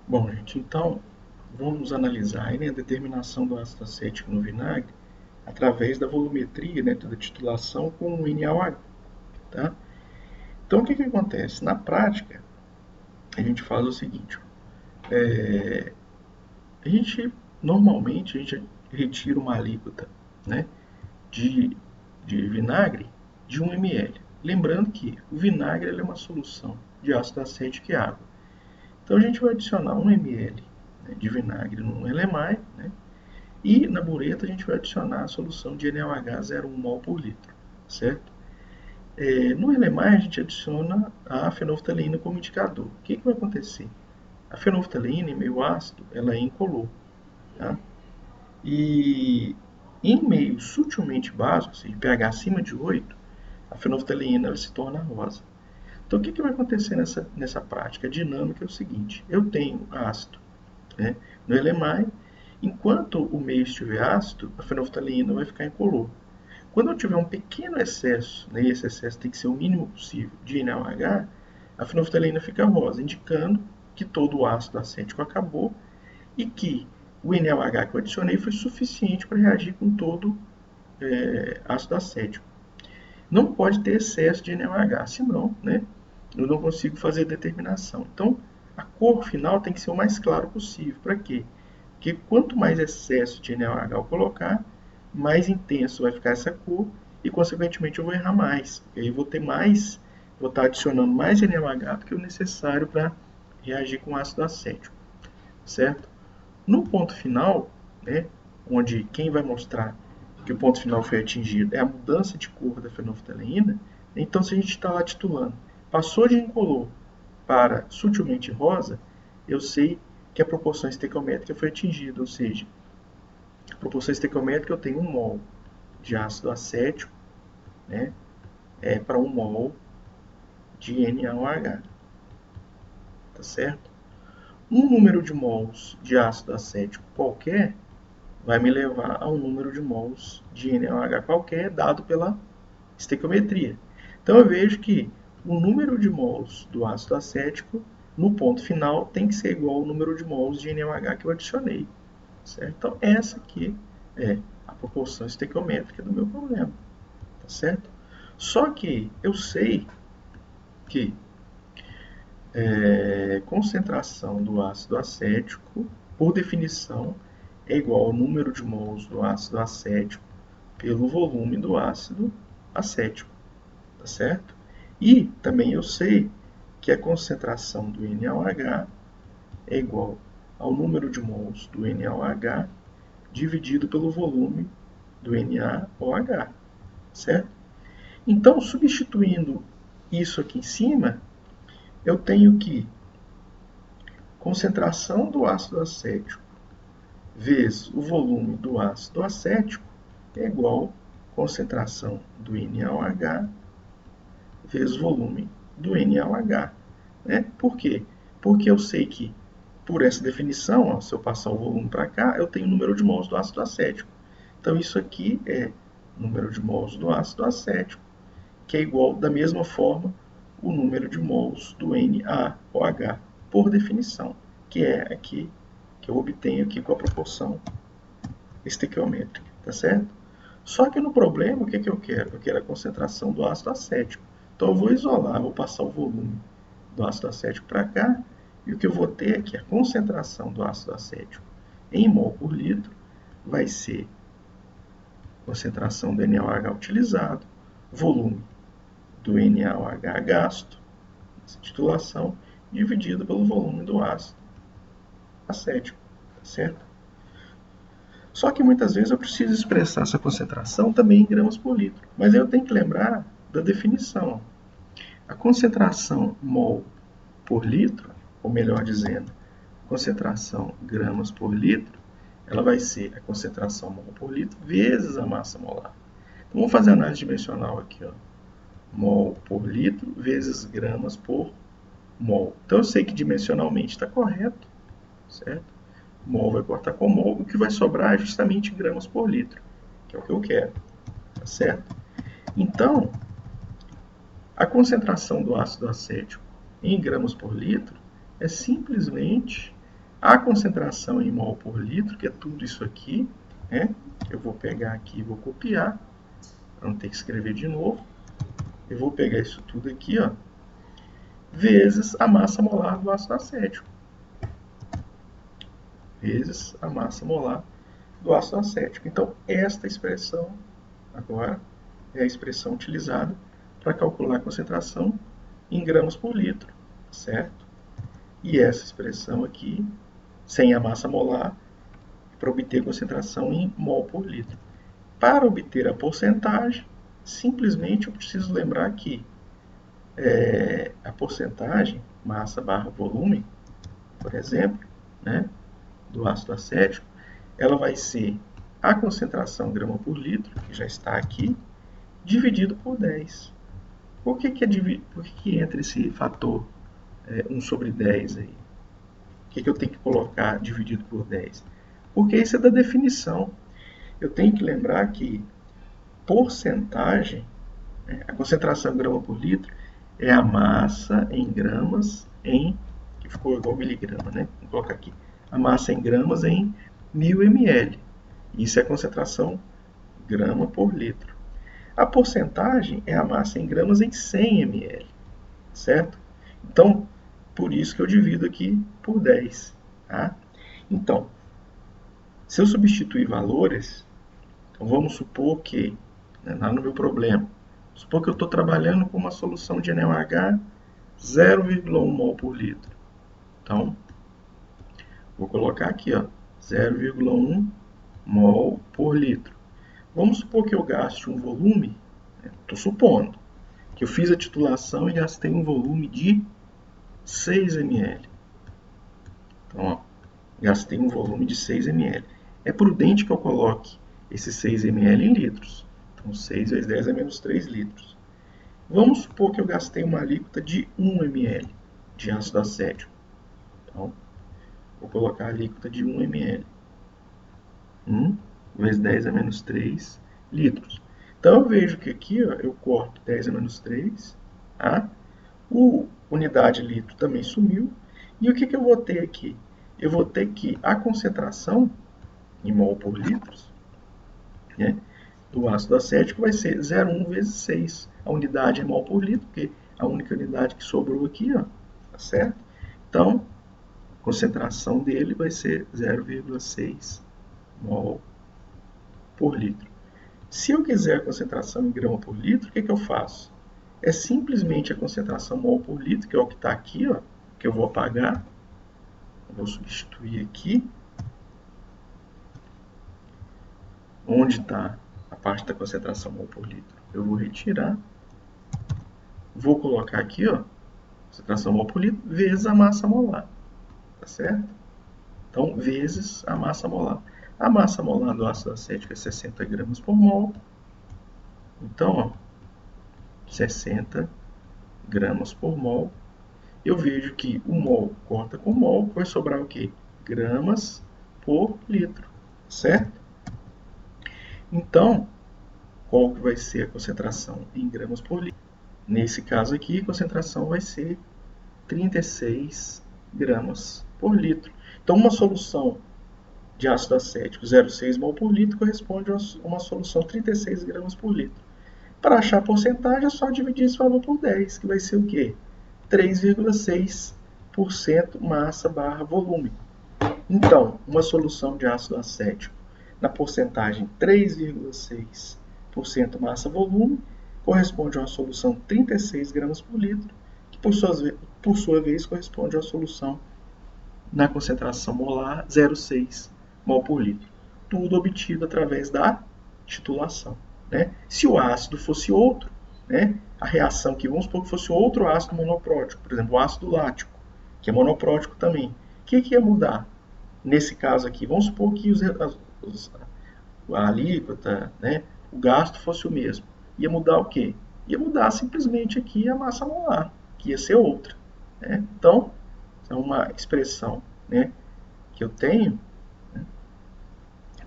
Bom, gente, então vamos analisar aí, né, a determinação do ácido acético no vinagre através da volumetria, né, da titulação com o NaOH, tá? Então, o que acontece? Na prática, a gente faz o seguinte, a gente, normalmente, a gente retira uma alíquota, né, de, de vinagre de 1 ml. Lembrando que o vinagre ele é uma solução de ácido acético e água. Então, a gente vai adicionar 1 ml, né, de vinagre no LMAI, né, e na bureta a gente vai adicionar a solução de NaOH 0,1 mol por litro, certo? No LMAI a gente adiciona a fenolftaleína como indicador. O que vai acontecer? A fenolftaleína, em meio ácido, ela é incolor, tá? E em meio sutilmente básico, ou seja, pH acima de 8, a fenolftaleína ela se torna rosa. Então, o que vai acontecer nessa prática? A dinâmica é o seguinte: eu tenho ácido, né, no LMAI, enquanto o meio estiver ácido, a fenolftaleína vai ficar incolor. Quando eu tiver um pequeno excesso, né, e esse excesso tem que ser o mínimo possível, de NaOH, a fenolftaleína fica rosa, indicando que todo o ácido acético acabou e que o NaOH que eu adicionei foi suficiente para reagir com todo ácido acético. Não pode ter excesso de NaOH, senão, né, eu não consigo fazer determinação. Então, a cor final tem que ser o mais claro possível. Para quê? Porque quanto mais excesso de NaOH eu colocar, mais intenso vai ficar essa cor e, consequentemente, eu vou errar mais. E aí vou estar adicionando mais NaOH do que o necessário para reagir com ácido acético, certo? No ponto final, né, onde quem vai mostrar que o ponto final foi atingido é a mudança de cor da fenolftaleína, então se a gente está lá titulando, passou de incolor para sutilmente rosa, eu sei que a proporção estequiométrica foi atingida, ou seja, a proporção estequiométrica eu tenho 1 mol de ácido acético, né, para 1 mol de NaOH, tá certo? Um número de mols de ácido acético qualquer vai me levar a um número de mols de NaOH qualquer dado pela estequiometria. Então eu vejo que o número de mols do ácido acético no ponto final tem que ser igual ao número de mols de NaOH que eu adicionei, certo? Então essa aqui é a proporção estequiométrica do meu problema, tá certo? Só que eu sei que concentração do ácido acético, por definição, é igual ao número de mols do ácido acético pelo volume do ácido acético, tá certo? E também eu sei que a concentração do NaOH é igual ao número de mols do NaOH dividido pelo volume do NaOH, certo? Então, substituindo isso aqui em cima, eu tenho que concentração do ácido acético vezes o volume do ácido acético é igual à concentração do NaOH vezes o volume do NaOH. Né? Por quê? Porque eu sei que, por essa definição, ó, se eu passar o volume para cá, eu tenho o número de mols do ácido acético. Então, isso aqui é o número de mols do ácido acético, que é igual, da mesma forma, o número de mols do NaOH, por definição, que é aqui que eu obtenho aqui com a proporção estequiométrica, tá certo? Só que no problema, o que eu quero? Eu quero a concentração do ácido acético. Então eu vou isolar, vou passar o volume do ácido acético para cá, e o que eu vou ter é que a concentração do ácido acético em mol por litro vai ser a concentração do NaOH utilizado, volume do NaOH gasto, essa titulação, dividido pelo volume do ácido acético, tá certo? Só que muitas vezes eu preciso expressar essa concentração também em gramas por litro. Mas eu tenho que lembrar da definição. A concentração mol por litro, ou melhor dizendo, concentração gramas por litro, ela vai ser a concentração mol por litro vezes a massa molar. Então vamos fazer a análise dimensional aqui, ó. Mol por litro vezes gramas por mol. Então eu sei que dimensionalmente está correto, certo? Mol vai cortar com mol, o que vai sobrar é justamente gramas por litro, que é o que eu quero, tá certo? Então, a concentração do ácido acético em gramas por litro é simplesmente A concentração em mol por litro, que é tudo isso aqui, né? Eu vou pegar aqui e vou copiar, para não ter que escrever de novo. Eu vou pegar isso tudo aqui, ó, vezes a massa molar do ácido acético. Vezes a massa molar do ácido acético. Então, esta expressão agora é a expressão utilizada para calcular a concentração em gramas por litro, certo? E essa expressão aqui, sem a massa molar, para obter a concentração em mol por litro. Para obter a porcentagem, simplesmente eu preciso lembrar que a porcentagem, massa barra volume, por exemplo, né, do ácido acético, ela vai ser a concentração grama por litro, que já está aqui, dividido por 10. Por que entra esse fator 1 sobre 10 aí? Por que eu tenho que colocar dividido por 10? Porque isso é da definição. Eu tenho que lembrar que porcentagem, a concentração grama por litro, é a massa em gramas em, que ficou igual miligrama, né? Vou colocar aqui, a massa em gramas em 1000 ml. Isso é a concentração grama por litro. A porcentagem é a massa em gramas em 100 ml, certo? Então, por isso que eu divido aqui por 10. Tá? Então, se eu substituir valores, então vamos supor que, lá no meu problema, supor que eu estou trabalhando com uma solução de NaOH 0,1 mol por litro. Então, vou colocar aqui, 0,1 mol por litro. Vamos supor que eu gaste um volume, estou supondo, que eu fiz a titulação e gastei um volume de 6 ml. Então, gastei um volume de 6 ml. É prudente que eu coloque esses 6 ml em litros. Então, 6 vezes 10 é menos 3 litros. Vamos supor que eu gastei uma alíquota de 1 ml de ácido acético. Então, vou colocar a alíquota de 1 ml. 1 vezes 10 é menos 3 litros. Então, eu vejo que aqui eu corto 10 a menos 3. Tá? O unidade litro também sumiu. E o que eu vou ter aqui? Eu vou ter que a concentração em mol por litros, né, do ácido acético vai ser 0,1 vezes 6. A unidade é mol por litro, porque a única unidade que sobrou aqui, tá certo? Então, a concentração dele vai ser 0,6 mol por litro. Se eu quiser a concentração em grama por litro, o que eu faço? É simplesmente a concentração mol por litro, que é o que está aqui, que eu vou apagar. Eu vou substituir aqui. Onde está a parte da concentração mol por litro? Eu vou retirar. Vou colocar aqui, concentração mol por litro vezes a massa molar. Tá certo? Então, vezes a massa molar. A massa molar do ácido acético é 60 gramas por mol. Então, 60 gramas por mol. Eu vejo que o mol corta com mol, vai sobrar o quê? Gramas por litro, certo? Então, qual que vai ser a concentração em gramas por litro? Nesse caso aqui, a concentração vai ser 36 gramas por litro. Então, uma solução de ácido acético 0,6 mol por litro corresponde a uma solução 36 gramas por litro. Para achar a porcentagem, é só dividir esse valor por 10, que vai ser o quê? 3,6% massa barra volume. Então, uma solução de ácido acético na porcentagem 3,6% massa volume corresponde a uma solução 36 gramas por litro, que por sua vez corresponde a uma solução na concentração molar 0,6 mol por litro. Tudo obtido através da titulação. Né? Se o ácido fosse outro, né, a reação que vamos supor que fosse outro ácido monoprótico, por exemplo, o ácido lático, que é monoprótico também, o que ia mudar? Nesse caso aqui, vamos supor que a alíquota, né, o gasto fosse o mesmo. Ia mudar o quê? Ia mudar simplesmente aqui a massa molar, que ia ser outra. Né? Então, é uma expressão, né, que eu tenho, né,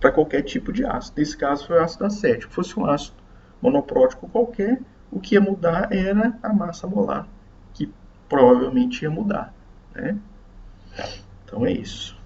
para qualquer tipo de ácido. Nesse caso foi o ácido acético. Se fosse um ácido monoprótico qualquer, o que ia mudar era a massa molar, que provavelmente ia mudar. Né? Então é isso.